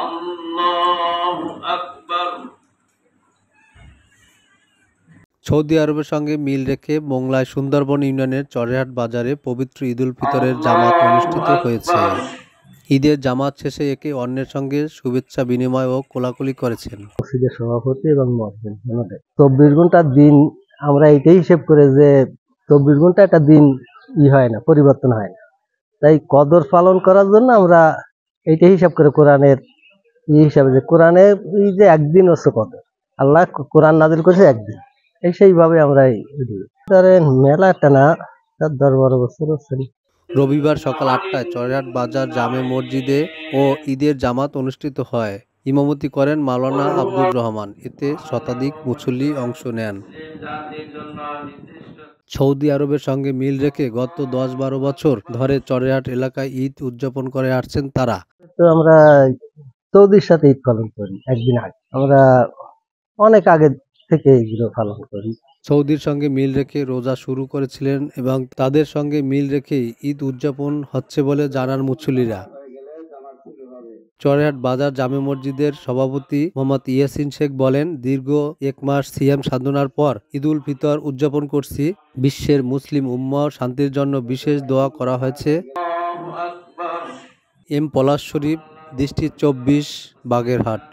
আল্লাহু আকবার। সৌদি আরবের সঙ্গে মিল রেখে মোংলায় সুন্দরবন ইউনিয়নের চরেহাট বাজারে পবিত্র ঈদুল ফিতরের জামাত অনুষ্ঠিত হয়েছে। ঈদের জামাত শেষে একে অন্যের সঙ্গে শুভেচ্ছা বিনিময় ও কোলাকুলি করেছেন মসজিদের সভাপতি এবং মুয়াজ্জিন। 24 ঘন্টার দিন আমরা এইটাই হিসেব করে যে 24 ঘন্টা একটা দিন হয় না, পরিবর্তন হয় না। তাই কদর পালন করার জন্য আমরা এইটাই হিসাব করে কোরআনের হিসাবে যে কোরআনে এই যে একদিন হচ্ছে কদর, আল্লাহ কোরআন নাজিল করেছে একদিন, সেইভাবে আমরা ধরেন মেলাটা না 10-12 বছর হচ্ছে। রবিবার সকাল 8টায় চরেহাট বাজার জামে মসজিদে ও ঈদের জামাত অনুষ্ঠিত হয়। ইমামতি করেন মাওলানা আব্দুর রহমান। এতে শতাধিক মুসল্লি অংশ নেন। সৌদি আরবের সঙ্গে মিল রেখে গত 10-12 বছর ধরে চরেহাট এলাকায় ঈদ উদযাপন করে আসছেন তারা। তো আমরা সৌদির সাথে ঈদ পালন করি একদিন আগে, আমরা অনেক আগে থেকে এগুলো পালন করি। সৌদির সঙ্গে মিল রেখে রোজা শুরু করেছিলেন এবং তাদের সঙ্গে মিল রেখেই ঈদ উদযাপন হচ্ছে বলে জানান মুসল্লিরা। চরেহাট বাজার জামে মসজিদের সভাপতি মোহাম্মদ ইয়াসিন শেখ বলেন, দীর্ঘ 1 মাস সিয়াম সাধনার পর ঈদুল ফিতর উদযাপন করছি। বিশ্বের মুসলিম উম্মাহর শান্তির জন্য বিশেষ দোয়া করা হয়েছে। এম পলাশ শরীফ, দৃষ্টি 24, বাগেরহাট।